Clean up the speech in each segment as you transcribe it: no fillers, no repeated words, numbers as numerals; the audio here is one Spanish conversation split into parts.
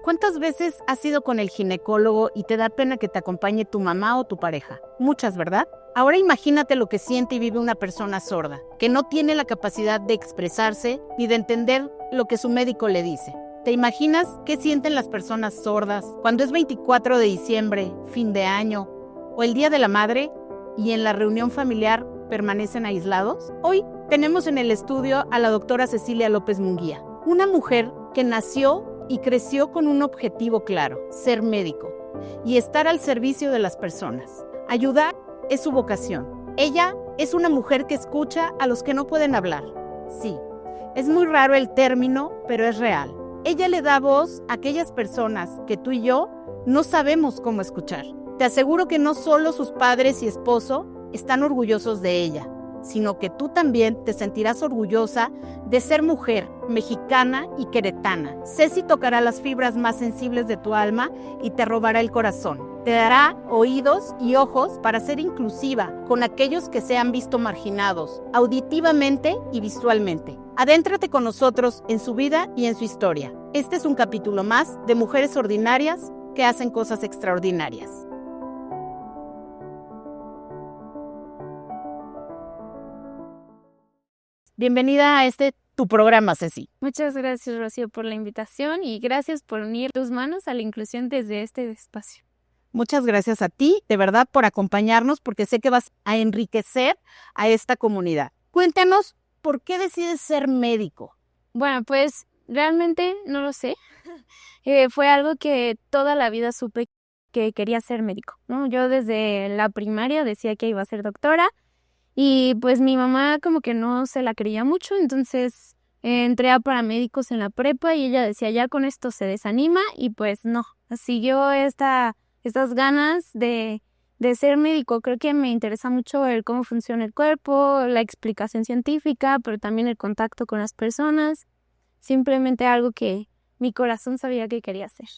¿Cuántas veces has ido con el ginecólogo y te da pena que te acompañe tu mamá o tu pareja? Muchas, ¿verdad? Ahora imagínate lo que siente y vive una persona sorda, que no tiene la capacidad de expresarse ni de entender lo que su médico le dice. ¿Te imaginas qué sienten las personas sordas cuando es 24 de diciembre, fin de año, o el Día de la Madre, y en la reunión familiar permanecen aislados? Hoy tenemos en el estudio a la doctora Cecilia López Munguía, una mujer que nació y creció con un objetivo claro: ser médico y estar al servicio de las personas. Ayudar es su vocación. Ella es una mujer que escucha a los que no pueden hablar. Sí, es muy raro el término, pero es real. Ella le da voz a aquellas personas que tú y yo no sabemos cómo escuchar. Te aseguro que no solo sus padres y esposo están orgullosos de ella, sino que tú también te sentirás orgullosa de ser mujer, mexicana y queretana. Ceci tocará las fibras más sensibles de tu alma y te robará el corazón. Te dará oídos y ojos para ser inclusiva con aquellos que se han visto marginados, auditivamente y visualmente. Adéntrate con nosotros en su vida y en su historia. Este es un capítulo más de Mujeres Ordinarias que hacen cosas extraordinarias. Bienvenida a tu programa, Ceci. Muchas gracias, Rocío, por la invitación y gracias por unir tus manos a la inclusión desde este espacio. Muchas gracias a ti, de verdad, por acompañarnos, porque sé que vas a enriquecer a esta comunidad. Cuéntanos, ¿por qué decides ser médico? Bueno, pues realmente no lo sé. Fue algo que toda la vida supe que quería ser médico, ¿no? Yo desde la primaria decía que iba a ser doctora. Y pues mi mamá como que no se la creía mucho, entonces entré a paramédicos en la prepa y ella decía, ya con esto se desanima, y pues no, siguió estas ganas de ser médico. Creo que me interesa mucho el cómo funciona el cuerpo, la explicación científica, pero también el contacto con las personas, simplemente algo que mi corazón sabía que quería hacer.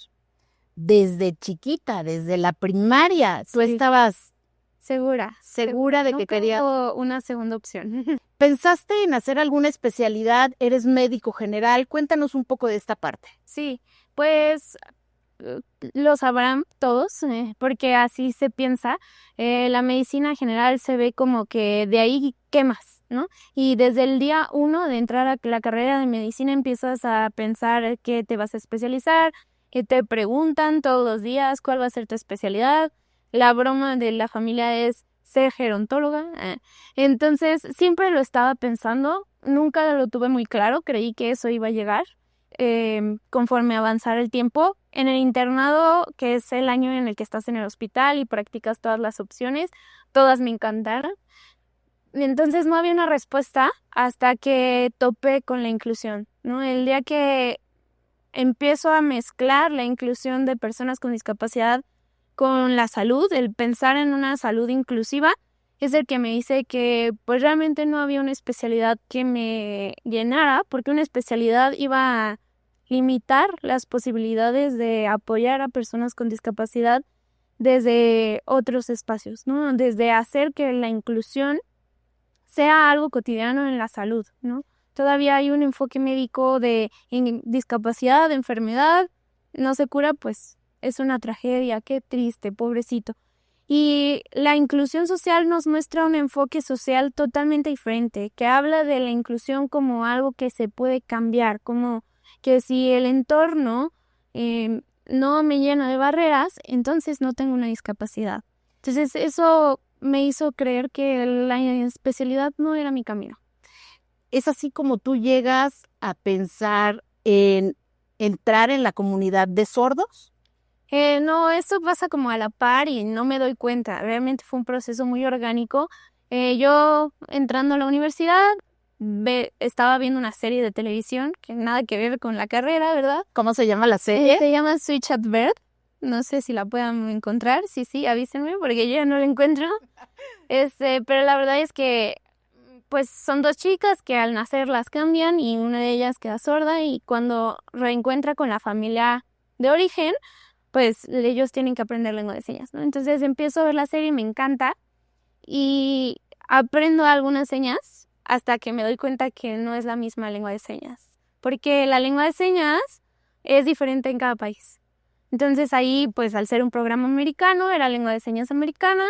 Desde chiquita, desde la primaria, tú estabas... Segura de que quería una segunda opción. ¿Pensaste en hacer alguna especialidad? ¿Eres médico general? Cuéntanos un poco de esta parte. Sí, pues lo sabrán todos, porque así se piensa. La medicina general se ve como que de ahí, ¿qué más?, ¿no? Y desde el día 1 de entrar a la carrera de medicina empiezas a pensar qué te vas a especializar, y te preguntan todos los días cuál va a ser tu especialidad. La broma de la familia es ser gerontóloga. Entonces, siempre lo estaba pensando, nunca lo tuve muy claro, creí que eso iba a llegar conforme avanzara el tiempo. En el internado, que es el año en el que estás en el hospital y practicas todas las opciones, todas me encantaron. Entonces, no había una respuesta hasta que topé con la inclusión, ¿no? El día que empiezo a mezclar la inclusión de personas con discapacidad con la salud, el pensar en una salud inclusiva, es el que me dice que pues realmente no había una especialidad que me llenara, porque una especialidad iba a limitar las posibilidades de apoyar a personas con discapacidad desde otros espacios, ¿no? Desde hacer que la inclusión sea algo cotidiano en la salud, ¿no? Todavía hay un enfoque médico de discapacidad, de enfermedad, no se cura, pues es una tragedia, qué triste, pobrecito. Y la inclusión social nos muestra un enfoque social totalmente diferente, que habla de la inclusión como algo que se puede cambiar, como que si el entorno no me llena de barreras, entonces no tengo una discapacidad. Entonces eso me hizo creer que la especialidad no era mi camino. ¿Es así como tú llegas a pensar en entrar en la comunidad de sordos? No, esto pasa como a la par y no me doy cuenta. Realmente fue un proceso muy orgánico. Yo entrando a la universidad estaba viendo una serie de televisión que nada que ver con la carrera, ¿verdad? ¿Cómo se llama la serie? Se llama Switch at Birth. No sé si la puedan encontrar. Sí, avísenme porque yo ya no la encuentro. Pero la verdad es que pues son dos chicas que al nacer las cambian y una de ellas queda sorda, y cuando reencuentra con la familia de origen, pues ellos tienen que aprender lengua de señas, ¿no? Entonces empiezo a ver la serie y me encanta y aprendo algunas señas hasta que me doy cuenta que no es la misma lengua de señas. Porque la lengua de señas es diferente en cada país. Entonces ahí, pues al ser un programa americano, era lengua de señas americana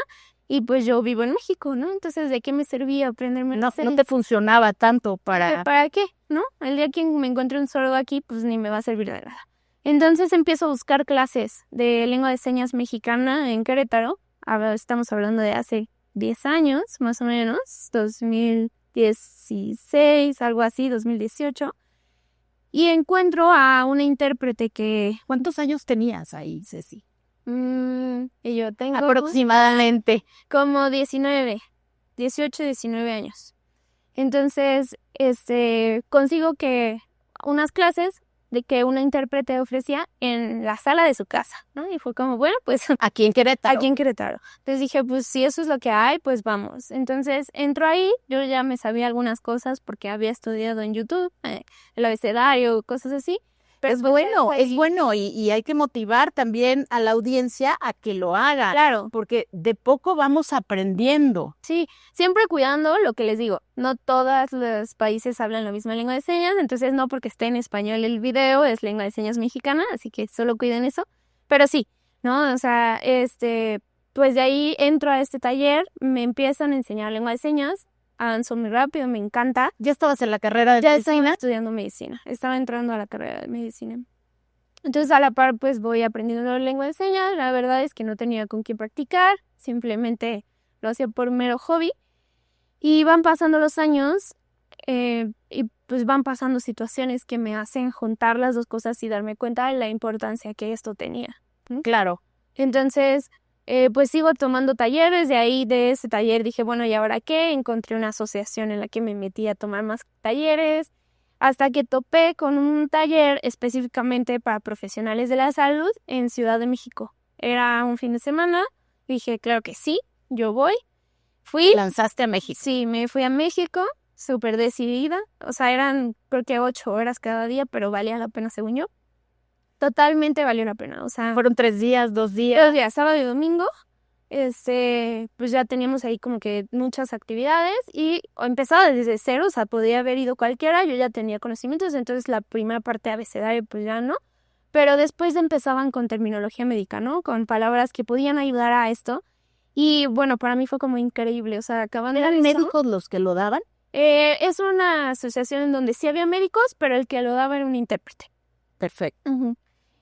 y pues yo vivo en México, ¿no? Entonces, ¿de qué me servía aprenderme No te funcionaba tanto para... ¿Para qué? ¿No? El día que me encuentre un sordo aquí, pues ni me va a servir de nada. Entonces empiezo a buscar clases de lengua de señas mexicana en Querétaro. Estamos hablando de hace 10 años, más o menos, 2016, algo así, 2018. Y encuentro a una intérprete que... ¿Cuántos años tenías ahí, Ceci? Y yo tengo... Aproximadamente. Como 18, 19 años. Entonces, consigo que unas clases de que una intérprete ofrecía en la sala de su casa, ¿no? Y fue como, bueno, pues... Aquí en Querétaro. Aquí en Querétaro. Entonces dije, pues si eso es lo que hay, pues vamos. Entonces entro ahí, yo ya me sabía algunas cosas porque había estudiado en YouTube, el abecedario, cosas así. Pero es bueno y hay que motivar también a la audiencia a que lo haga. Claro. Porque de poco vamos aprendiendo. Sí, siempre cuidando lo que les digo. No todos los países hablan la misma lengua de señas, entonces no porque esté en español el video es lengua de señas mexicana, así que solo cuiden eso. Pero sí, ¿no? O sea, pues de ahí entro a este taller, me empiezan a enseñar lengua de señas, avanzo muy rápido, me encanta. ¿Ya estabas en la carrera de medicina? Ya estaba estudiando medicina, estaba entrando a la carrera de medicina. Entonces a la par pues voy aprendiendo lengua de señas, la verdad es que no tenía con quién practicar, simplemente lo hacía por mero hobby. Y van pasando los años y pues van pasando situaciones que me hacen juntar las dos cosas y darme cuenta de la importancia que esto tenía. Claro. Entonces, pues sigo tomando talleres, de ahí de ese taller dije, bueno, ¿y ahora qué? Encontré una asociación en la que me metí a tomar más talleres, hasta que topé con un taller específicamente para profesionales de la salud en Ciudad de México. Era un fin de semana, dije, claro que sí, yo voy. Fui. ¿Lanzaste a México? Sí, me fui a México, súper decidida, o sea, eran creo que 8 horas cada día, pero valía la pena según yo. Totalmente valió la pena, o sea... ¿Fueron 3 días, 2 días? 2 días, sábado y domingo, pues ya teníamos ahí como que muchas actividades y empezaba desde cero, o sea, podía haber ido cualquiera, yo ya tenía conocimientos, entonces la primera parte de abecedario pues ya no, pero después empezaban con terminología médica, ¿no? Con palabras que podían ayudar a esto y bueno, para mí fue como increíble, o sea, acabando ¿Eran médicos los que lo daban? Es una asociación en donde sí había médicos, pero el que lo daba era un intérprete. Perfecto.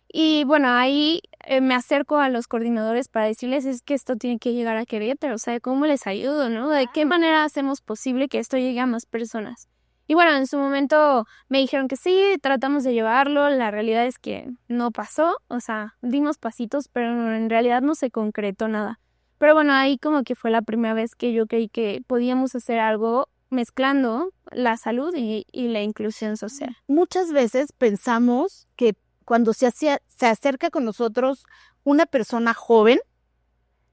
Y bueno, ahí me acerco a los coordinadores para decirles es que esto tiene que llegar a Querétaro, o sea, ¿cómo les ayudo, no? ¿De qué manera hacemos posible que esto llegue a más personas? Y bueno, en su momento me dijeron que sí, tratamos de llevarlo, la realidad es que no pasó, o sea, dimos pasitos, pero en realidad no se concretó nada. Pero bueno, ahí como que fue la primera vez que yo creí que podíamos hacer algo mezclando la salud y la inclusión social. Muchas veces pensamos que cuando se acerca con nosotros una persona joven,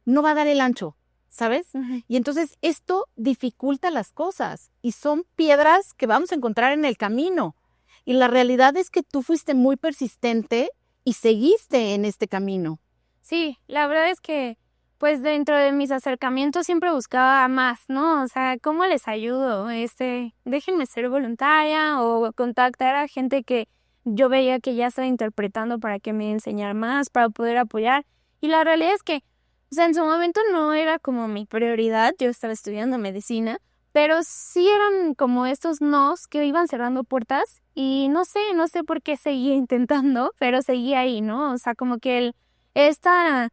no va a dar el ancho, ¿sabes? Y entonces esto dificulta las cosas y son piedras que vamos a encontrar en el camino. Y la realidad es que tú fuiste muy persistente y seguiste en este camino. Sí, la verdad es que pues dentro de mis acercamientos siempre buscaba más, ¿no? O sea, ¿cómo les ayudo? Déjenme ser voluntaria o contactar a gente que yo veía que ya estaba interpretando para que me enseñara más, para poder apoyar. Y la realidad es que, o sea, en su momento no era como mi prioridad, yo estaba estudiando medicina, pero sí eran como estos nos que iban cerrando puertas y no sé por qué seguía intentando, pero seguía ahí, ¿no? O sea, como que estas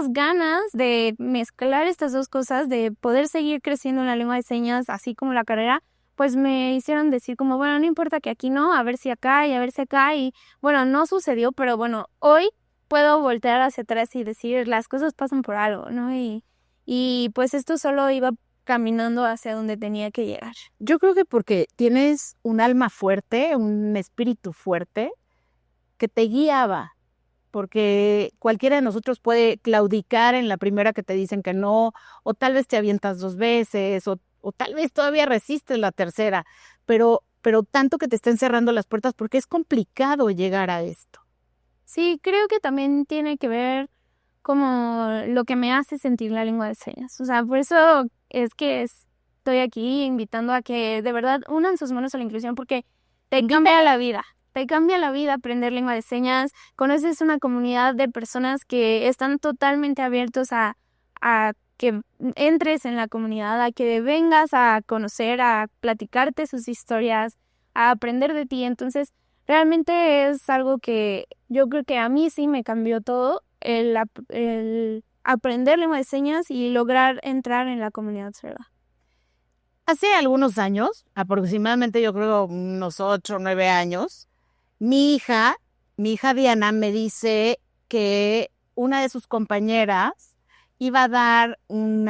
ganas de mezclar estas dos cosas, de poder seguir creciendo en la lengua de señas, así como la carrera, pues me hicieron decir como, bueno, no importa que aquí no, a ver si acá y a ver si acá. Y bueno, no sucedió, pero bueno, hoy puedo voltear hacia atrás y decir, las cosas pasan por algo, ¿no? Y pues esto solo iba caminando hacia donde tenía que llegar. Yo creo que porque tienes un alma fuerte, un espíritu fuerte que te guiaba. Porque cualquiera de nosotros puede claudicar en la primera que te dicen que no, o tal vez te avientas 2 veces, o tal vez todavía resistes la tercera, pero tanto que te estén cerrando las puertas porque es complicado llegar a esto. Sí, creo que también tiene que ver como lo que me hace sentir la lengua de señas. O sea, por eso es que estoy aquí invitando a que de verdad unan sus manos a la inclusión porque te cambia la vida. te cambia la vida aprender lengua de señas, conoces una comunidad de personas que están totalmente abiertos a que entres en la comunidad, a que vengas a conocer, a platicarte sus historias, a aprender de ti. Entonces, realmente es algo que yo creo que a mí sí me cambió todo, el aprender lengua de señas y lograr entrar en la comunidad sorda. Hace algunos años, aproximadamente yo creo unos 8 o 9 años, mi hija Diana me dice que una de sus compañeras iba a dar un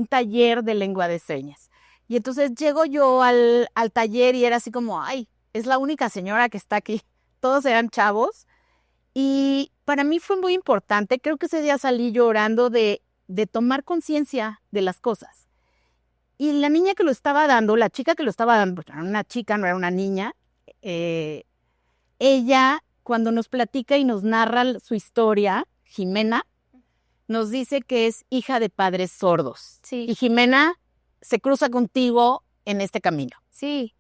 taller de lengua de señas. Y entonces llego yo al taller y era así como, ay, es la única señora que está aquí. Todos eran chavos. Y para mí fue muy importante. Creo que ese día salí llorando de tomar conciencia de las cosas. Y la niña que lo estaba dando, la chica que lo estaba dando, era una chica, no era una niña, ella, cuando nos platica y nos narra su historia, Jimena, nos dice que es hija de padres sordos. Sí. Y Jimena se cruza contigo en este camino. Sí,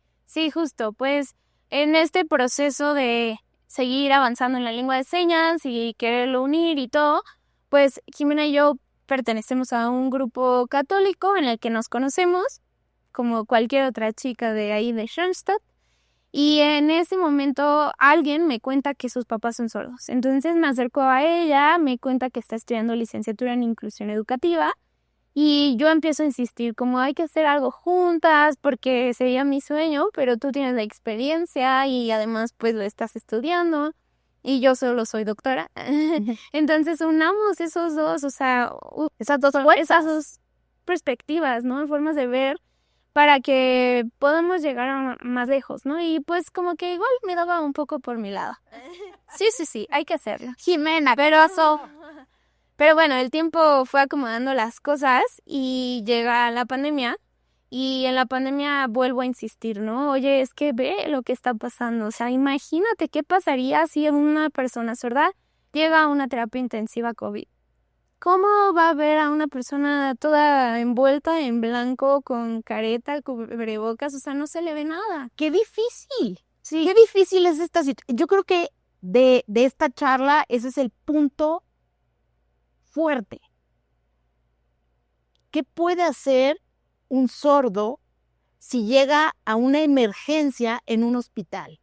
justo. Pues en este proceso de seguir avanzando en la lengua de señas y quererlo unir y todo, pues Jimena y yo pertenecemos a un grupo católico en el que nos conocemos, como cualquier otra chica de ahí de Schoenstatt. Y en ese momento alguien me cuenta que sus papás son sordos. Entonces me acerco a ella, me cuenta que está estudiando licenciatura en inclusión educativa y yo empiezo a insistir como hay que hacer algo juntas porque sería mi sueño, pero tú tienes la experiencia y además pues lo estás estudiando y yo solo soy doctora. Entonces unamos esos dos, o sea, esas dos perspectivas, ¿no? Formas de ver para que podamos llegar más lejos, ¿no? Y pues como que igual me daba un poco por mi lado. Sí, hay que hacerlo. Jimena, pero bueno, el tiempo fue acomodando las cosas y llega la pandemia. Y en la pandemia vuelvo a insistir, ¿no? Oye, es que ve lo que está pasando. O sea, imagínate qué pasaría si una persona sorda llega a una terapia intensiva COVID. ¿Cómo va a ver a una persona toda envuelta en blanco, con careta, cubrebocas? O sea, no se le ve nada. ¡Qué difícil! Sí. ¡Qué difícil es esta situación! Yo creo que de esta charla ese es el punto fuerte. ¿Qué puede hacer un sordo si llega a una emergencia en un hospital?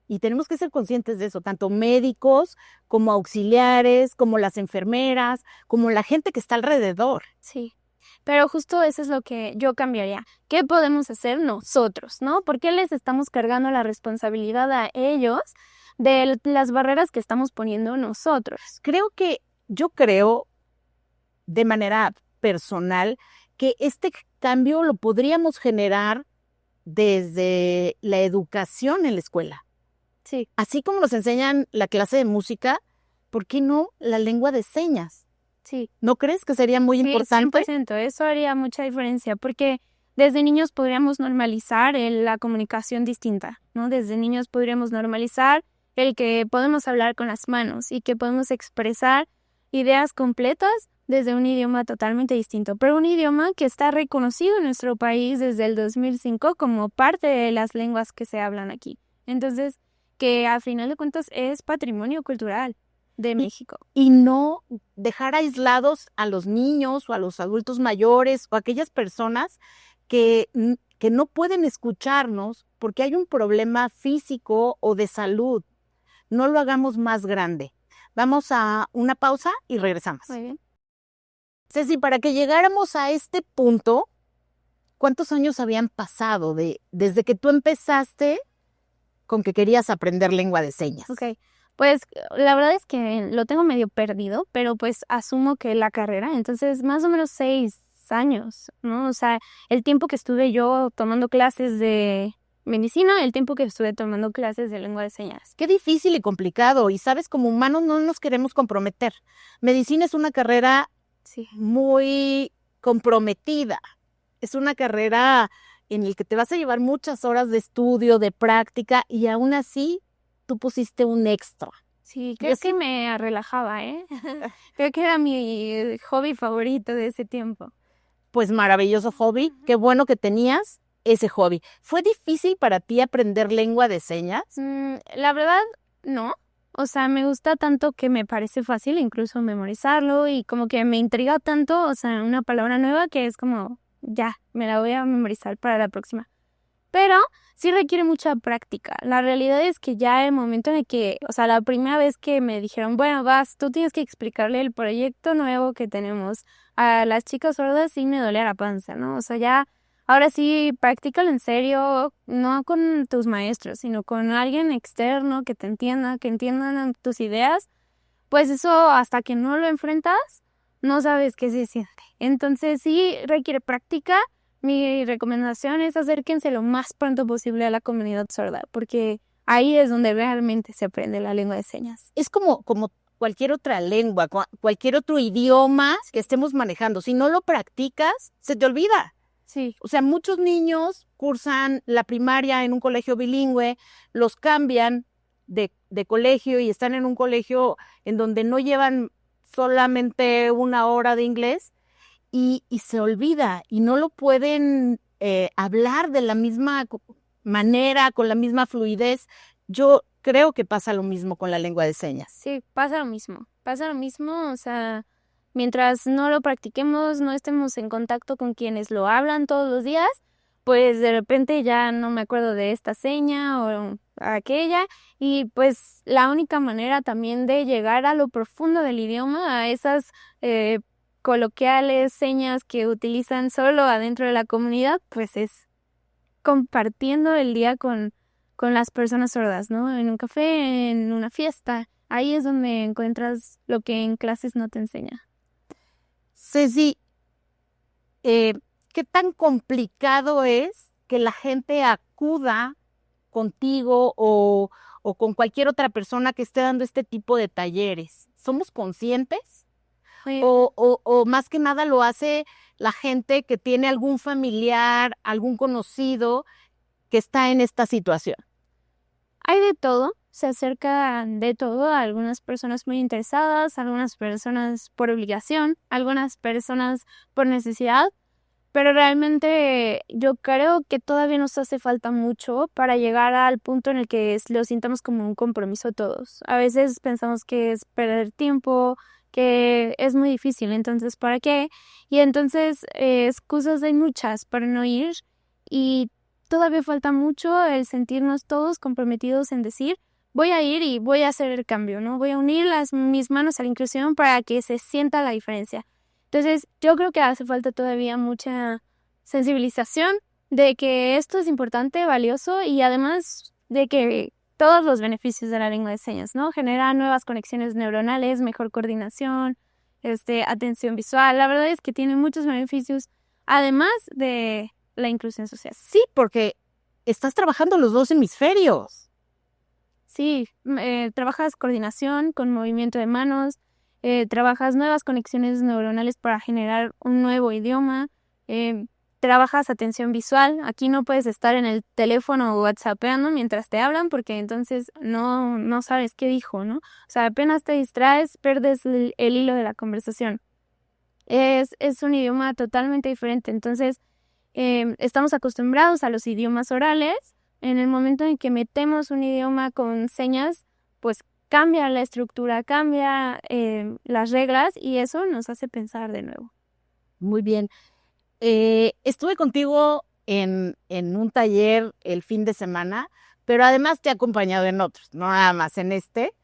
Y tenemos que ser conscientes de eso, tanto médicos como auxiliares, como las enfermeras, como la gente que está alrededor. Sí, pero justo eso es lo que yo cambiaría. ¿Qué podemos hacer nosotros, no? ¿Por qué les estamos cargando la responsabilidad a ellos de las barreras que estamos poniendo nosotros? Yo creo de manera personal que este cambio lo podríamos generar desde la educación en la escuela. Sí. Así como nos enseñan la clase de música, ¿por qué no la lengua de señas? Sí. ¿No crees que sería muy importante? 100%, eso haría mucha diferencia, porque desde niños podríamos normalizar la comunicación distinta, ¿no? Desde niños podríamos normalizar el que podemos hablar con las manos y que podemos expresar ideas completas desde un idioma totalmente distinto, pero un idioma que está reconocido en nuestro país desde el 2005 como parte de las lenguas que se hablan aquí. Entonces, que a final de cuentas es patrimonio cultural de México. Y no dejar aislados a los niños o a los adultos mayores o a aquellas personas que no pueden escucharnos porque hay un problema físico o de salud. No lo hagamos más grande. Vamos a una pausa y regresamos. Muy bien. Ceci, para que llegáramos a este punto, ¿cuántos años habían pasado desde que tú empezaste con que querías aprender lengua de señas? Ok, pues la verdad es que lo tengo medio perdido, pero pues asumo que la carrera, entonces más o menos 6 años, ¿no? O sea, el tiempo que estuve yo tomando clases de medicina, el tiempo que estuve tomando clases de lengua de señas. Qué difícil y complicado, y sabes, como humanos no nos queremos comprometer. Medicina es una carrera muy comprometida, es una carrera en la que te vas a llevar muchas horas de estudio, de práctica, y aún así tú pusiste un extra. Sí, creo que me relajaba, ¿eh? Creo que era mi hobby favorito de ese tiempo. Pues maravilloso hobby, qué bueno que tenías ese hobby. ¿Fue difícil para ti aprender lengua de señas? La verdad, no. O sea, me gusta tanto que me parece fácil incluso memorizarlo y como que me intriga tanto, o sea, una palabra nueva que es como, ya, me la voy a memorizar para la próxima. Pero sí requiere mucha práctica. La realidad es que ya el momento en el que, o sea, la primera vez que me dijeron, bueno, vas, tú tienes que explicarle el proyecto nuevo que tenemos a las chicas sordas, sí me dolía la panza, ¿no? O sea, ya, ahora sí, practícalo en serio, no con tus maestros, sino con alguien externo que te entienda, que entiendan tus ideas. Pues eso, hasta que no lo enfrentas, no sabes qué se siente. Entonces sí requiere práctica. Mi recomendación es acérquense lo más pronto posible a la comunidad sorda, porque ahí es donde realmente se aprende la lengua de señas. Es como cualquier otra lengua, cualquier otro idioma que estemos manejando. Si no lo practicas, se te olvida. Sí. O sea, muchos niños cursan la primaria en un colegio bilingüe, los cambian de colegio y están en un colegio en donde no llevan solamente una hora de inglés y se olvida y no lo pueden hablar de la misma manera, con la misma fluidez. Yo creo que pasa lo mismo con la lengua de señas. Sí, pasa lo mismo, o sea, mientras no lo practiquemos, no estemos en contacto con quienes lo hablan todos los días, pues de repente ya no me acuerdo de esta seña o aquella, y pues la única manera también de llegar a lo profundo del idioma, a esas coloquiales, señas que utilizan solo adentro de la comunidad, pues es compartiendo el día con las personas sordas, ¿no? En un café, en una fiesta. Ahí es donde encuentras lo que en clases no te enseña. Ceci, ¿qué tan complicado es que la gente acuda contigo o con cualquier otra persona que esté dando este tipo de talleres? ¿Somos conscientes? O más que nada lo hace la gente que tiene algún familiar, algún conocido que está en esta situación? Hay de todo, se acerca de todo a algunas personas muy interesadas, algunas personas por obligación, algunas personas por necesidad, pero realmente yo creo que todavía nos hace falta mucho para llegar al punto en el que lo sintamos como un compromiso todos. A veces pensamos que es perder tiempo, que es muy difícil, entonces ¿para qué? Y entonces excusas hay muchas para no ir y todavía falta mucho el sentirnos todos comprometidos en decir, voy a ir y voy a hacer el cambio, ¿no? Voy a unir mis manos a la inclusión para que se sienta la diferencia. Entonces, yo creo que hace falta todavía mucha sensibilización de que esto es importante, valioso y además de que todos los beneficios de la lengua de señas, ¿no? Genera nuevas conexiones neuronales, mejor coordinación, atención visual. La verdad es que tiene muchos beneficios, además de la inclusión social. Sí, porque estás trabajando los dos hemisferios. Sí, trabajas coordinación con movimiento de manos, trabajas nuevas conexiones neuronales para generar un nuevo idioma, trabajas atención visual. Aquí no puedes estar en el teléfono o whatsappeando mientras te hablan porque entonces no sabes qué dijo, ¿no? O sea, apenas te distraes, pierdes el hilo de la conversación. Es un idioma totalmente diferente, entonces estamos acostumbrados a los idiomas orales. En el momento en que metemos un idioma con señas, pues cambia la estructura, cambia las reglas y eso nos hace pensar de nuevo. Muy bien. Estuve contigo en un taller el fin de semana, pero además te he acompañado en otros, no nada más en este,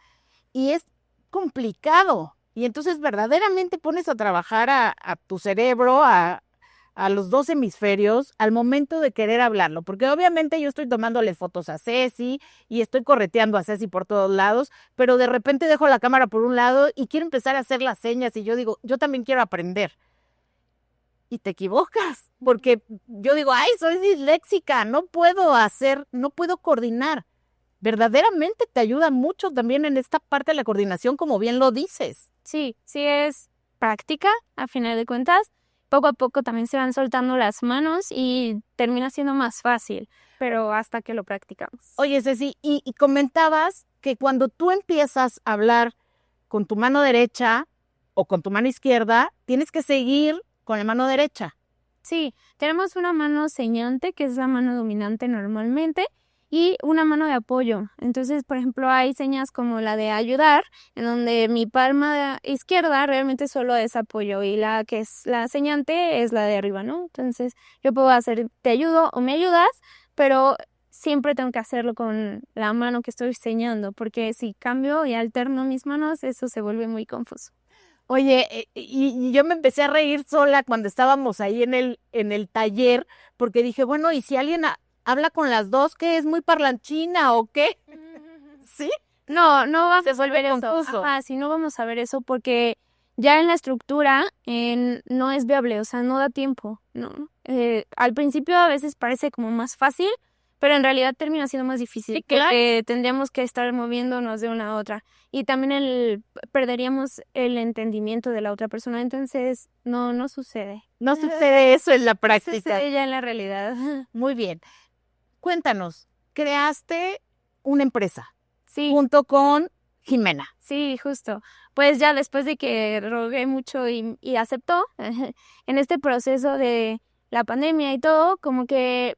y es complicado. Y entonces verdaderamente pones a trabajar a tu cerebro, a los dos hemisferios al momento de querer hablarlo, porque obviamente yo estoy tomándole fotos a Ceci y estoy correteando a Ceci por todos lados, pero de repente dejo la cámara por un lado y quiero empezar a hacer las señas y yo digo, yo también quiero aprender. Y te equivocas, porque yo digo, ay, soy disléxica, no puedo coordinar. Verdaderamente te ayuda mucho también en esta parte de la coordinación, como bien lo dices. Sí es práctica, a final de cuentas. Poco a poco también se van soltando las manos y termina siendo más fácil, pero hasta que lo practicamos. Oye, Ceci, y comentabas que cuando tú empiezas a hablar con tu mano derecha o con tu mano izquierda, tienes que seguir con la mano derecha. Sí, tenemos una mano señante, que es la mano dominante normalmente, y una mano de apoyo. Entonces, por ejemplo, hay señas como la de ayudar, en donde mi palma izquierda realmente solo es apoyo y la que es la señante es la de arriba, ¿no? Entonces, yo puedo hacer te ayudo o me ayudas, pero siempre tengo que hacerlo con la mano que estoy señando, porque si cambio y alterno mis manos, eso se vuelve muy confuso. Oye, y yo me empecé a reír sola cuando estábamos ahí en el taller, porque dije, bueno, ¿y si alguien habla con las dos, qué es muy parlanchina o qué? ¿Sí? No vamos Se a vuelve ver eso. confuso. Ajá, sí, no vamos a ver eso porque ya en la estructura no es viable, o sea, no da tiempo, ¿no? Al principio a veces parece como más fácil, pero en realidad termina siendo más difícil. Sí, claro. Porque tendríamos que estar moviéndonos de una a otra y también perderíamos el entendimiento de la otra persona, entonces no sucede. No sucede eso en la No práctica. sucede ya en la realidad. Muy bien. Cuéntanos, creaste una empresa Sí. junto con Jimena. Sí, justo. Pues ya después de que rogué mucho y aceptó, en este proceso de la pandemia y todo, como que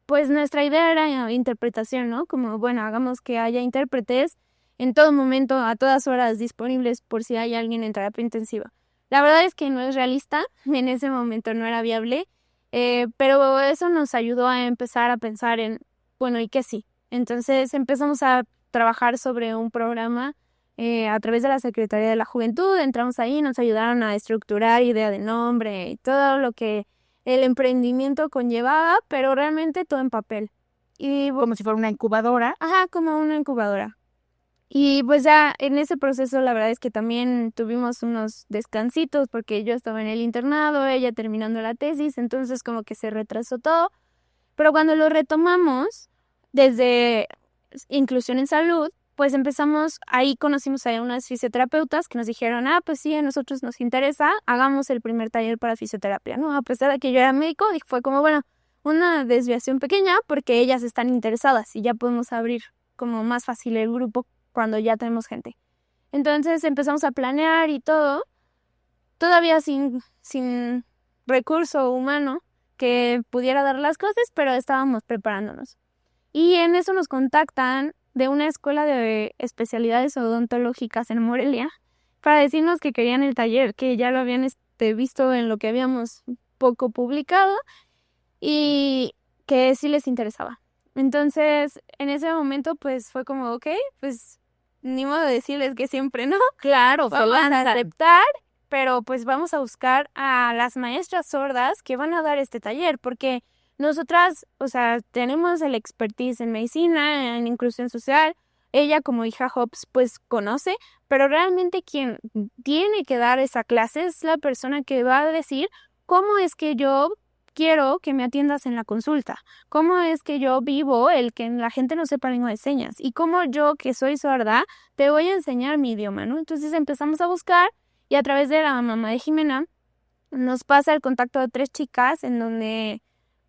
pues nuestra idea era interpretación, ¿no? Como, bueno, hagamos que haya intérpretes en todo momento, a todas horas disponibles por si hay alguien en terapia intensiva. La verdad es que no es realista, en ese momento no era viable, pero eso nos ayudó a empezar a pensar en, bueno, ¿y qué sí? Entonces empezamos a trabajar sobre un programa a través de la Secretaría de la Juventud, entramos ahí, nos ayudaron a estructurar idea de nombre y todo lo que el emprendimiento conllevaba, pero realmente todo en papel. Y Como si fuera una incubadora. ajá, como una incubadora. Y pues ya en ese proceso la verdad es que también tuvimos unos descansitos porque yo estaba en el internado, ella terminando la tesis, entonces como que se retrasó todo. Pero cuando lo retomamos desde Inclusión en Salud, pues ahí conocimos a unas fisioterapeutas que nos dijeron, pues sí, a nosotros nos interesa, hagamos el primer taller para fisioterapia, ¿no? A pesar de que yo era médico, fue como, bueno, una desviación pequeña porque ellas están interesadas y ya podemos abrir como más fácil el grupo cuando ya tenemos gente. Entonces empezamos a planear y todo, todavía sin recurso humano que pudiera dar las cosas, pero estábamos preparándonos. Y en eso nos contactan de una escuela de especialidades odontológicas en Morelia para decirnos que querían el taller, que ya lo habían visto en lo que habíamos poco publicado y que sí les interesaba. Entonces, en ese momento, pues fue como, ok, pues ni modo de decirles que siempre no. Claro, Vamos a aceptar, pero pues vamos a buscar a las maestras sordas que van a dar este taller, porque nosotras, o sea, tenemos el expertise en medicina, en inclusión social. Ella como hija Hobbs, pues conoce, pero realmente quien tiene que dar esa clase es la persona que va a decir cómo es que yo quiero que me atiendas en la consulta, cómo es que yo vivo el que la gente no sepa lengua de señas y cómo yo, que soy sorda, te voy a enseñar mi idioma, ¿no? Entonces empezamos a buscar y a través de la mamá de Jimena nos pasa el contacto de 3 chicas en donde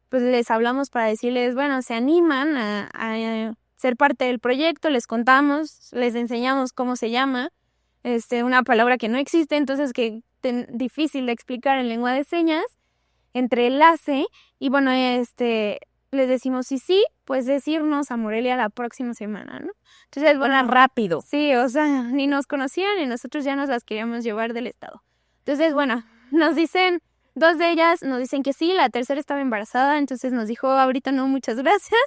pues les hablamos para decirles, bueno, se animan a ser parte del proyecto, les contamos, les enseñamos cómo se llama, una palabra que no existe, entonces que difícil de explicar en lengua de señas, entrelace, y bueno, les decimos sí, pues decirnos a Morelia la próxima semana, ¿no? Entonces, bueno, rápido. sí, o sea, ni nos conocían y nosotros ya nos las queríamos llevar del estado. Entonces, bueno, nos dicen, 2 de ellas nos dicen que sí, la tercera estaba embarazada, entonces nos dijo, ahorita no, muchas gracias.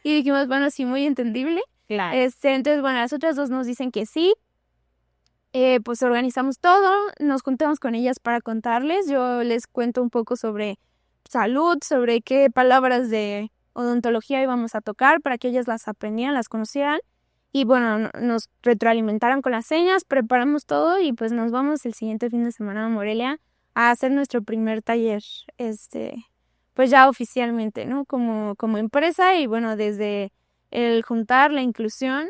Y dijimos, bueno, sí, muy entendible. Claro. Entonces, bueno, las otras 2 nos dicen que sí. Pues organizamos todo, nos juntamos con ellas para contarles. Yo les cuento un poco sobre salud, sobre qué palabras de odontología íbamos a tocar para que ellas las aprendieran, las conocieran. Y bueno, nos retroalimentaron con las señas, preparamos todo y pues nos vamos el siguiente fin de semana a Morelia a hacer nuestro primer taller, pues ya oficialmente, ¿no? Como empresa y bueno, desde el juntar la inclusión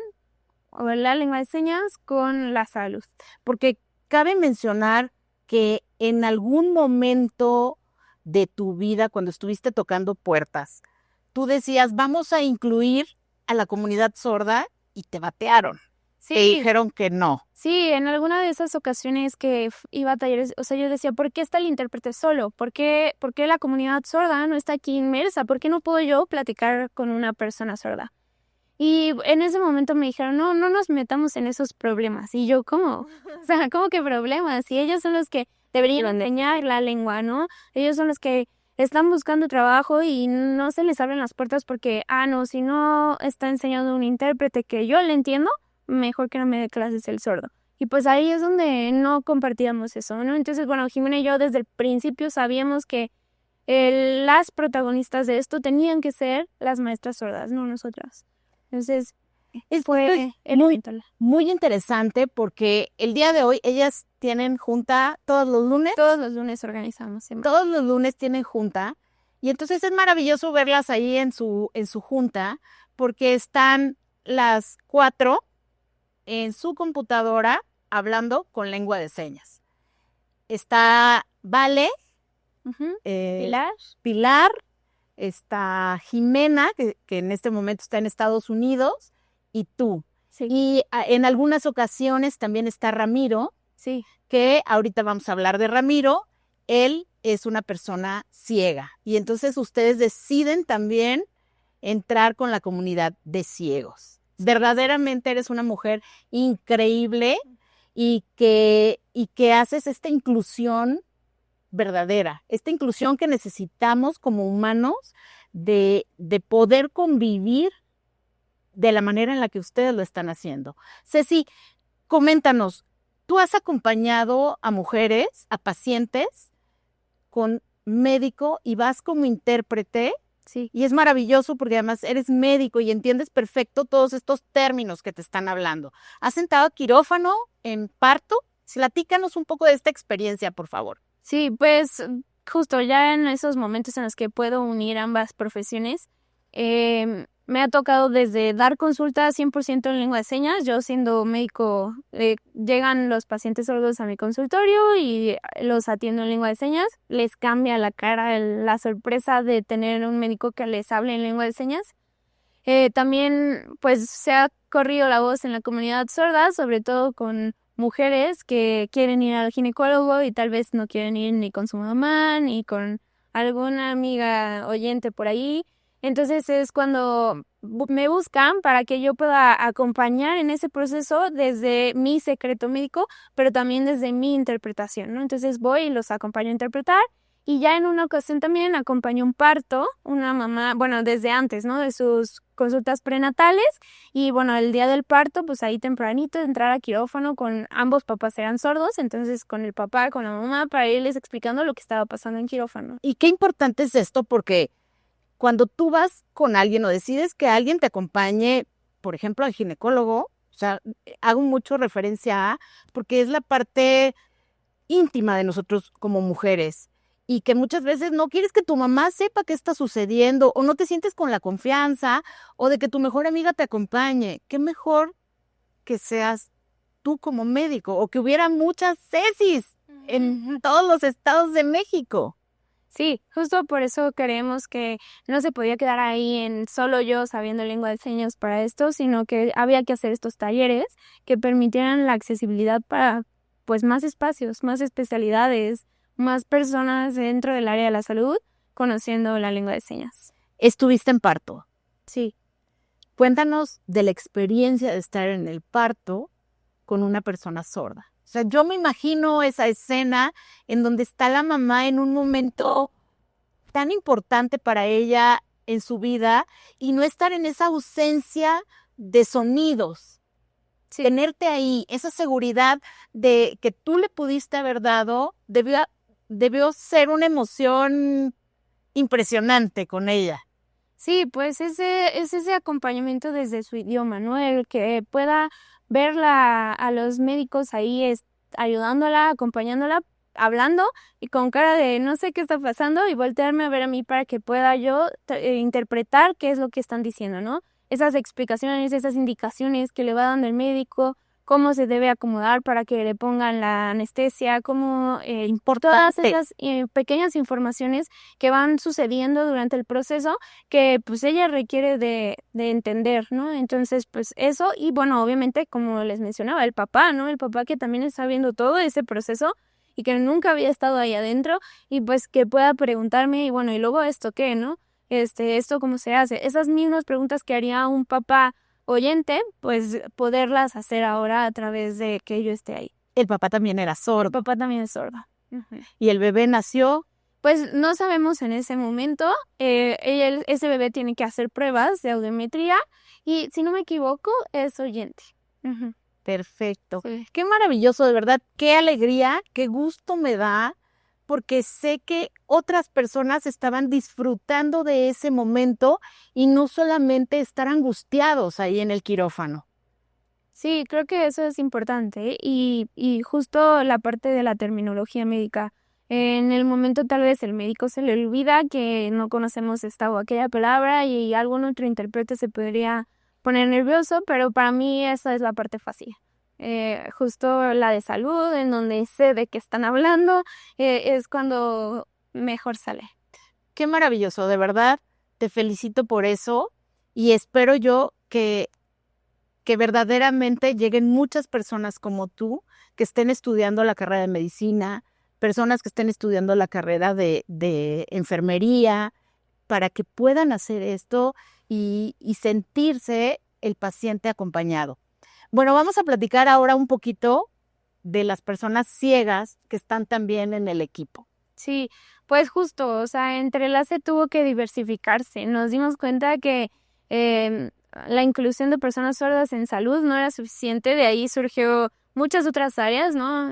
o la lengua de señas con la salud. Porque cabe mencionar que en algún momento de tu vida, cuando estuviste tocando puertas, tú decías, vamos a incluir a la comunidad sorda y te batearon. Sí. te dijeron que no. Sí, en alguna de esas ocasiones que iba a talleres, o sea, yo decía, ¿por qué está el intérprete solo? ¿Por qué la comunidad sorda no está aquí inmersa? ¿Por qué no puedo yo platicar con una persona sorda? Y en ese momento me dijeron, no nos metamos en esos problemas. Y yo, ¿cómo? O sea, ¿cómo que problemas? Si ellos son los que deberían enseñar la lengua, ¿no? Ellos son los que están buscando trabajo y no se les abren las puertas porque, no, si no está enseñando un intérprete que yo le entiendo, mejor que no me dé clases el sordo. Y pues ahí es donde no compartíamos eso, ¿no? Entonces, bueno, Jimena y yo desde el principio sabíamos que las protagonistas de esto tenían que ser las maestras sordas, no nosotras. Entonces, fue muy interesante porque el día de hoy ellas tienen junta todos los lunes. Todos los lunes organizamos. Siempre. Todos los lunes tienen junta. Y entonces es maravilloso verlas ahí en su junta porque están las 4 en su computadora hablando con lengua de señas. Está Vale, Pilar, está Jimena, que en este momento está en Estados Unidos, y tú. Sí. Y en algunas ocasiones también está Ramiro, sí, que ahorita vamos a hablar de Ramiro. Él es una persona ciega y entonces ustedes deciden también entrar con la comunidad de ciegos. Verdaderamente eres una mujer increíble y que haces esta inclusión verdadera, esta inclusión que necesitamos como humanos de poder convivir de la manera en la que ustedes lo están haciendo. Ceci, coméntanos, ¿tú has acompañado a mujeres, a pacientes con médico y vas como intérprete? Sí. Y es maravilloso porque además eres médico y entiendes perfecto todos estos términos que te están hablando. ¿Has entrado a quirófano en parto? Platícanos un poco de esta experiencia, por favor. Sí, pues justo ya en esos momentos en los que puedo unir ambas profesiones, me ha tocado desde dar consulta 100% en lengua de señas. Yo siendo médico, llegan los pacientes sordos a mi consultorio y los atiendo en lengua de señas. Les cambia la cara la sorpresa de tener un médico que les hable en lengua de señas. También pues se ha corrido la voz en la comunidad sorda, sobre todo con mujeres que quieren ir al ginecólogo y tal vez no quieren ir ni con su mamá ni con alguna amiga oyente por ahí. Entonces es cuando me buscan para que yo pueda acompañar en ese proceso desde mi secreto médico, pero también desde mi interpretación, ¿no? Entonces voy y los acompaño a interpretar. Y ya en una ocasión también acompañó un parto, una mamá, bueno, desde antes, ¿no? De sus consultas prenatales. Y bueno, el día del parto, pues ahí tempranito, entrar a quirófano con ambos papás eran sordos, entonces con el papá, con la mamá, para irles explicando lo que estaba pasando en quirófano. Y qué importante es esto porque cuando tú vas con alguien o decides que alguien te acompañe, por ejemplo, al ginecólogo, o sea, hago mucho referencia porque es la parte íntima de nosotros como mujeres. Y que muchas veces no quieres que tu mamá sepa qué está sucediendo o no te sientes con la confianza o de que tu mejor amiga te acompañe. Qué mejor que seas tú como médico o que hubiera muchas Cecis en todos los estados de México. Sí, justo por eso creemos que no se podía quedar ahí en solo yo sabiendo lengua de señas para esto, sino que había que hacer estos talleres que permitieran la accesibilidad para pues más espacios, más especialidades, más personas dentro del área de la salud conociendo la lengua de señas. ¿Estuviste en parto? Sí. Cuéntanos de la experiencia de estar en el parto con una persona sorda. O sea, yo me imagino esa escena en donde está la mamá en un momento tan importante para ella en su vida y no estar en esa ausencia de sonidos. Sí. Tenerte ahí, esa seguridad de que tú le pudiste haber dado, debió ser una emoción impresionante con ella. Sí, pues es ese acompañamiento desde su idioma, ¿no? El que pueda verla a los médicos ahí ayudándola, acompañándola, hablando y con cara de no sé qué está pasando y voltearme a ver a mí para que pueda yo interpretar qué es lo que están diciendo, ¿no? Esas explicaciones, esas indicaciones que le va dando el médico, cómo se debe acomodar para que le pongan la anestesia, cómo todas Importante. esas pequeñas informaciones que van sucediendo durante el proceso que pues ella requiere de entender, ¿no? Entonces, pues eso, y bueno, obviamente, como les mencionaba, el papá, ¿no? El papá que también está viendo todo ese proceso y que nunca había estado ahí adentro y pues que pueda preguntarme, y bueno, y luego esto qué, ¿no? Esto cómo se hace. Esas mismas preguntas que haría un papá oyente, pues poderlas hacer ahora a través de que yo esté ahí. El papá también era El sordo papá también es sordo. y el bebé nació. Pues no sabemos en ese momento. Ese bebé tiene que hacer pruebas de audiometría y, si no me equivoco, es oyente. Perfecto. Sí. Qué maravilloso, de verdad, qué alegría, qué gusto me da, porque sé que otras personas estaban disfrutando de ese momento y no solamente estar angustiados ahí en el quirófano. Sí, creo que eso es importante y justo la parte de la terminología médica. En el momento tal vez el médico se le olvida que no conocemos esta o aquella palabra y algún otro intérprete se podría poner nervioso, pero para mí esa es la parte fácil. Justo la de salud, en donde sé de qué están hablando, es cuando mejor sale. Qué maravilloso, de verdad, te felicito por eso y espero yo que verdaderamente lleguen muchas personas como tú que estén estudiando la carrera de medicina, personas que estén estudiando la carrera de enfermería, para que puedan hacer esto y sentirse el paciente acompañado. Bueno, vamos a platicar ahora un poquito de las personas ciegas que están también en el equipo. Sí, pues justo, o sea, Entrelace tuvo que diversificarse. Nos dimos cuenta que la inclusión de personas sordas en salud no era suficiente, de ahí surgió muchas otras áreas, ¿no?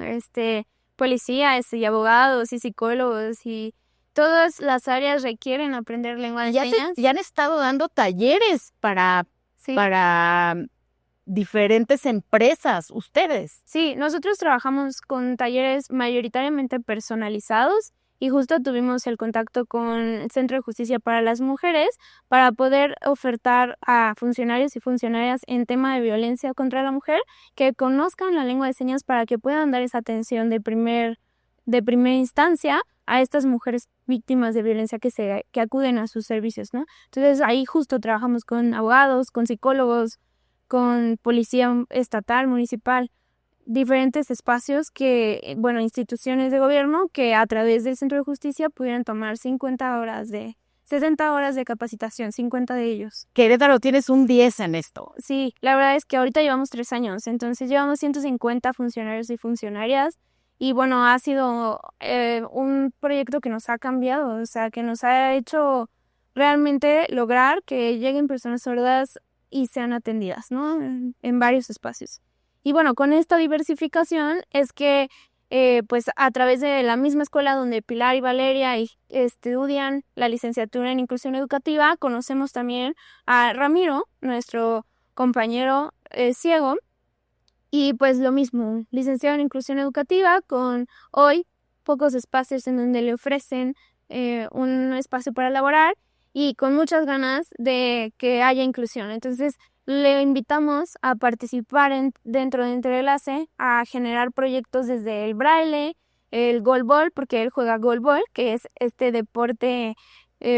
Policías y abogados y psicólogos y todas las áreas requieren aprender lengua de señas. Ya han estado dando talleres Sí. para diferentes empresas, ustedes. Sí, nosotros trabajamos con talleres mayoritariamente personalizados y justo tuvimos el contacto con el Centro de Justicia para las Mujeres para poder ofertar a funcionarios y funcionarias en tema de violencia contra la mujer que conozcan la lengua de señas para que puedan dar esa atención de primera instancia a estas mujeres víctimas de violencia que acuden a sus servicios, ¿no? Entonces ahí justo trabajamos con abogados, con psicólogos, con policía estatal, municipal, diferentes espacios instituciones de gobierno que a través del Centro de Justicia pudieran tomar 60 horas de capacitación, 50 de ellos. Querétaro, tienes un 10 en esto. Sí, la verdad es que ahorita llevamos 3 años, entonces llevamos 150 funcionarios y funcionarias y bueno, ha sido un proyecto que nos ha cambiado, o sea, que nos ha hecho realmente lograr que lleguen personas sordas y sean atendidas, ¿no? En varios espacios. Y bueno, con esta diversificación es que pues a través de la misma escuela donde Pilar y Valeria estudian la licenciatura en inclusión educativa, conocemos también a Ramiro, nuestro compañero ciego, y pues lo mismo, licenciado en inclusión educativa, con hoy pocos espacios en donde le ofrecen un espacio para laborar y con muchas ganas de que haya inclusión. Entonces, le invitamos a participar dentro de Entrelace, a generar proyectos desde el braille, el goalball, porque él juega goalball, que es este deporte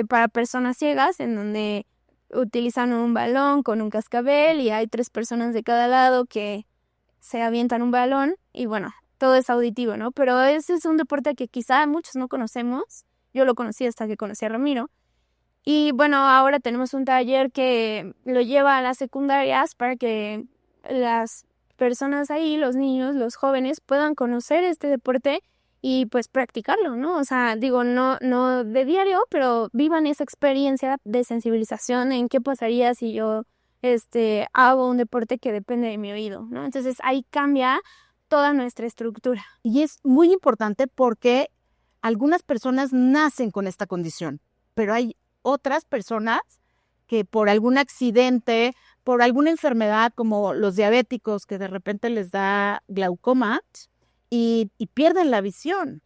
para personas ciegas, en donde utilizan un balón con un cascabel y hay 3 personas de cada lado que se avientan un balón y bueno, todo es auditivo, ¿no? Pero ese es un deporte que quizá muchos no conocemos. Yo lo conocí hasta que conocí a Ramiro. Y bueno, ahora tenemos un taller que lo lleva a las secundarias para que las personas ahí, los niños, los jóvenes, puedan conocer este deporte y pues practicarlo, ¿no? O sea, digo, no de diario, pero vivan esa experiencia de sensibilización en qué pasaría si yo hago un deporte que depende de mi oído, ¿no? Entonces ahí cambia toda nuestra estructura. Y es muy importante porque algunas personas nacen con esta condición, pero hay otras personas que por algún accidente, por alguna enfermedad como los diabéticos que de repente les da glaucoma y pierden la visión.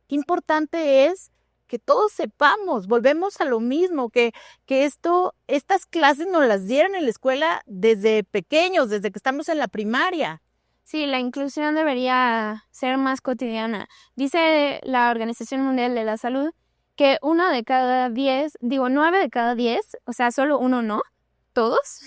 Qué importante es que todos sepamos, volvemos a lo mismo, que estas clases nos las dieron en la escuela desde pequeños, desde que estamos en la primaria. Sí, la inclusión debería ser más cotidiana. Dice la Organización Mundial de la Salud que 9 de cada 10, o sea, solo uno no, todos,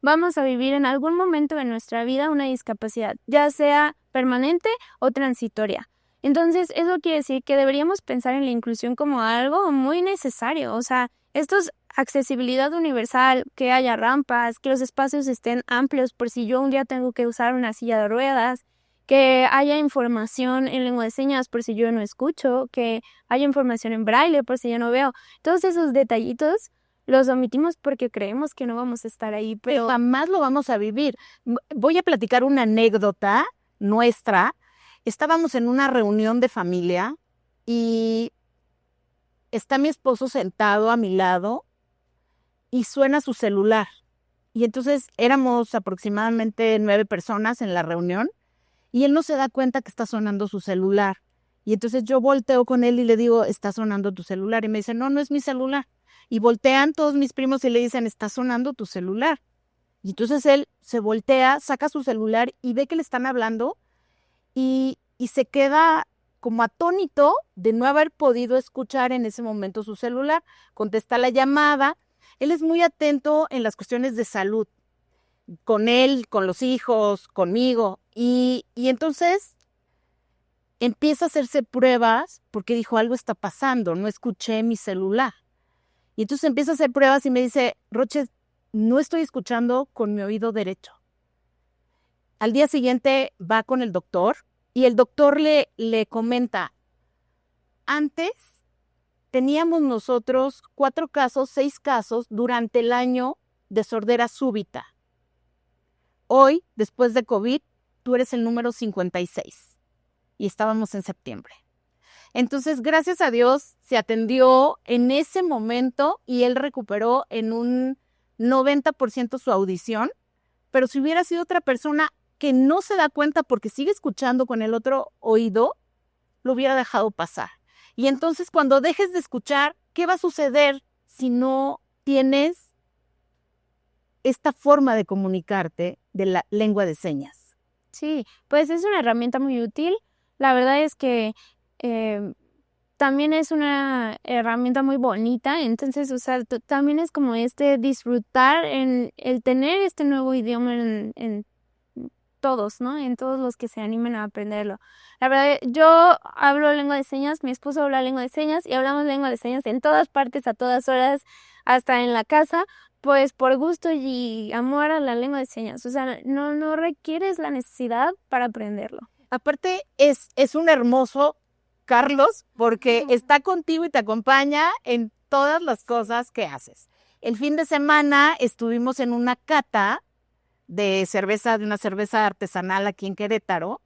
vamos a vivir en algún momento de nuestra vida una discapacidad, ya sea permanente o transitoria. Entonces, eso quiere decir que deberíamos pensar en la inclusión como algo muy necesario. O sea, esto es accesibilidad universal, que haya rampas, que los espacios estén amplios por si yo un día tengo que usar una silla de ruedas, que haya información en lengua de señas por si yo no escucho, que haya información en braille por si yo no veo. Todos esos detallitos los omitimos porque creemos que no vamos a estar ahí, pero jamás lo vamos a vivir. Voy a platicar una anécdota nuestra. Estábamos en una reunión de familia y está mi esposo sentado a mi lado y suena su celular. Y entonces éramos aproximadamente 9 personas en la reunión y él no se da cuenta que está sonando su celular. Y entonces yo volteo con él y le digo, está sonando tu celular. Y me dice, no, no es mi celular. Y voltean todos mis primos y le dicen, está sonando tu celular. Y entonces él se voltea, saca su celular y ve que le están hablando y se queda como atónito de no haber podido escuchar en ese momento su celular. Contesta la llamada. Él es muy atento en las cuestiones de salud, con él, con los hijos, conmigo. Y entonces empieza a hacerse pruebas porque dijo, algo está pasando, no escuché mi celular. Y entonces empieza a hacer pruebas y me dice, Roches, no estoy escuchando con mi oído derecho. Al día siguiente va con el doctor y el doctor le comenta, antes teníamos nosotros 4 casos, 6 casos durante el año de sordera súbita. Hoy, después de COVID, tú eres el número 56 y estábamos en septiembre. Entonces, gracias a Dios, se atendió en ese momento y él recuperó en un 90% su audición, pero si hubiera sido otra persona que no se da cuenta porque sigue escuchando con el otro oído, lo hubiera dejado pasar. Y entonces, cuando dejes de escuchar, ¿qué va a suceder si no tienes esta forma de comunicarte de la lengua de señas? sí, pues es una herramienta muy útil. La verdad es que también es una herramienta muy bonita, entonces, o sea, también es como disfrutar en el tener este nuevo idioma en todos, ¿no? En todos los que se animen a aprenderlo. La verdad, yo hablo lengua de señas, mi esposo habla lengua de señas y hablamos lengua de señas en todas partes, a todas horas, hasta en la casa, pues por gusto y amor a la lengua de señas. O sea, no requieres la necesidad para aprenderlo. Aparte, es un hermoso Carlos, porque está contigo y te acompaña en todas las cosas que haces. El fin de semana estuvimos en una cata de una cerveza artesanal aquí en Querétaro,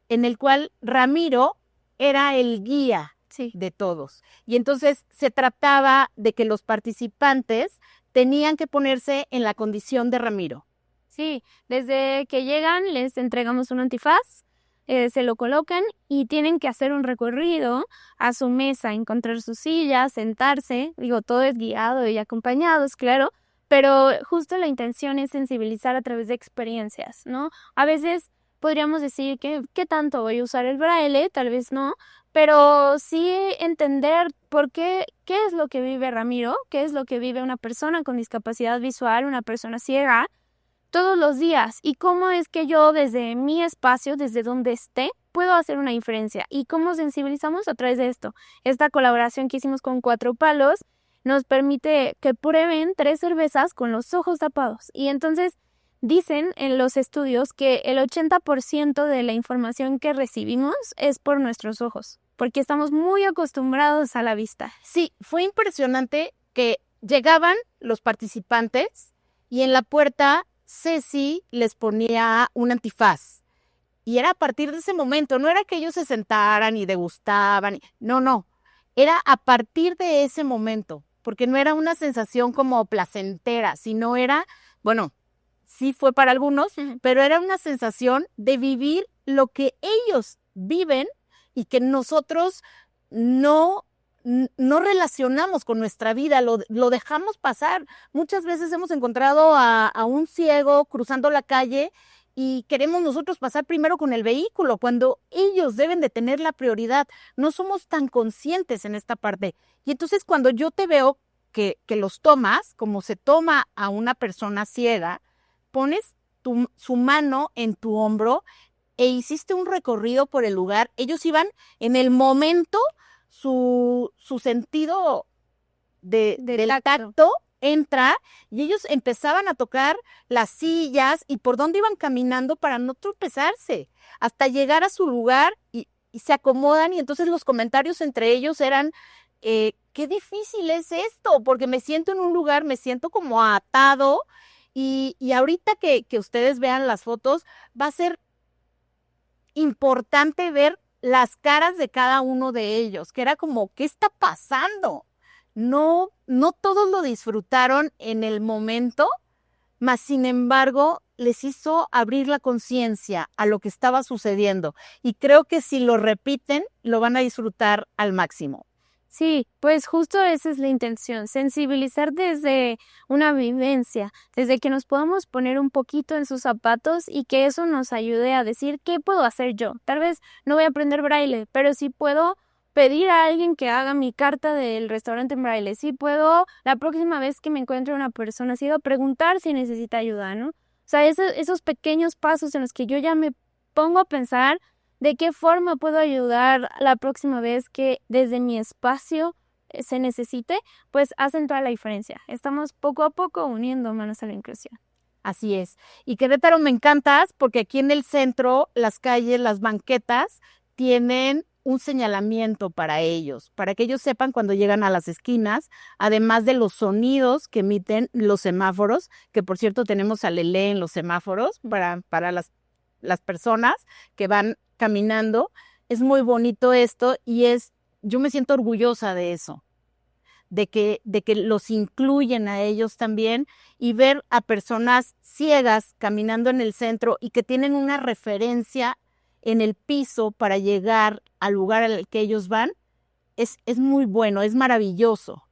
en el cual Ramiro era el guía de todos. Y entonces se trataba de que los participantes tenían que ponerse en la condición de Ramiro. Sí, desde que llegan les entregamos un antifaz, se lo colocan y tienen que hacer un recorrido a su mesa, encontrar su silla, sentarse. Digo, todo es guiado y acompañados, claro, pero justo la intención es sensibilizar a través de experiencias, ¿no? A veces podríamos decir que ¿qué tanto voy a usar el braille? Tal vez no, pero sí entender qué es lo que vive Ramiro, qué es lo que vive una persona con discapacidad visual, una persona ciega, todos los días y cómo es que yo desde mi espacio, desde donde esté, puedo hacer una diferencia y cómo sensibilizamos a través de esto. Esta colaboración que hicimos con 4 Palos nos permite que prueben 3 cervezas con los ojos tapados y entonces dicen en los estudios que el 80% de la información que recibimos es por nuestros ojos, porque estamos muy acostumbrados a la vista. Sí, fue impresionante que llegaban los participantes y en la puerta Ceci les ponía un antifaz. Y era a partir de ese momento, no era que ellos se sentaran y degustaban, no, era a partir de ese momento, porque no era una sensación como placentera, sino era, bueno, sí fue para algunos, pero era una sensación de vivir lo que ellos viven y que nosotros no relacionamos con nuestra vida, lo dejamos pasar. Muchas veces hemos encontrado a un ciego cruzando la calle y queremos nosotros pasar primero con el vehículo, cuando ellos deben de tener la prioridad. No somos tan conscientes en esta parte. Y entonces cuando yo te veo que los tomas, como se toma a una persona ciega, pones su mano en tu hombro e hiciste un recorrido por el lugar. Ellos iban en el momento, su sentido del tacto entra y ellos empezaban a tocar las sillas y por dónde iban caminando para no tropezarse, hasta llegar a su lugar y se acomodan y entonces los comentarios entre ellos eran, qué difícil es esto, porque me siento en un lugar, me siento como atado y ahorita que ustedes vean las fotos va a ser importante ver las caras de cada uno de ellos, que era como, ¿qué está pasando? No todos lo disfrutaron en el momento, mas sin embargo les hizo abrir la conciencia a lo que estaba sucediendo y creo que si lo repiten lo van a disfrutar al máximo. Sí, pues justo esa es la intención, sensibilizar desde una vivencia, desde que nos podamos poner un poquito en sus zapatos y que eso nos ayude a decir qué puedo hacer yo. Tal vez no voy a aprender braille, pero sí puedo pedir a alguien que haga mi carta del restaurante en braille. Sí puedo, la próxima vez que me encuentre una persona así, preguntar si necesita ayuda, ¿no? O sea, esos pequeños pasos en los que yo ya me pongo a pensar de qué forma puedo ayudar la próxima vez que desde mi espacio se necesite, pues hacen toda la diferencia. Estamos poco a poco uniendo manos a la inclusión. Así es. Y Querétaro me encantas porque aquí en el centro, las calles, las banquetas tienen un señalamiento para ellos, para que ellos sepan cuando llegan a las esquinas, además de los sonidos que emiten los semáforos, que por cierto tenemos a Lelé en los semáforos para las personas que van caminando. Es muy bonito esto y yo me siento orgullosa de eso, de que los incluyen a ellos también y ver a personas ciegas caminando en el centro y que tienen una referencia en el piso para llegar al lugar al que ellos van, es muy bueno, es maravilloso.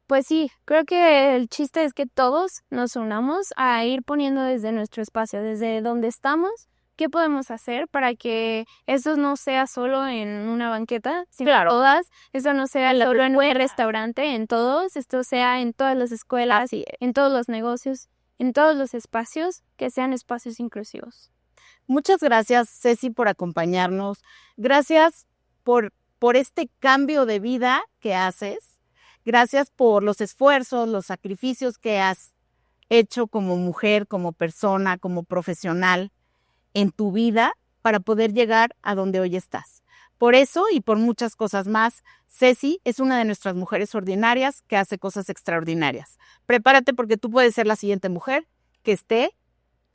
Pues sí, creo que el chiste es que todos nos unamos a ir poniendo desde nuestro espacio, desde donde estamos, qué podemos hacer para que eso no sea solo en una banqueta, sino Claro. todas, eso no sea solo en un restaurante, en todos, esto sea en todas las escuelas, en todos los negocios, en todos los espacios, que sean espacios inclusivos. Muchas gracias, Ceci, por acompañarnos. Gracias por este cambio de vida que haces. Gracias por los esfuerzos, los sacrificios que has hecho como mujer, como persona, como profesional en tu vida para poder llegar a donde hoy estás. Por eso y por muchas cosas más, Ceci es una de nuestras mujeres ordinarias que hace cosas extraordinarias. Prepárate porque tú puedes ser la siguiente mujer que esté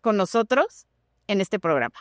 con nosotros en este programa.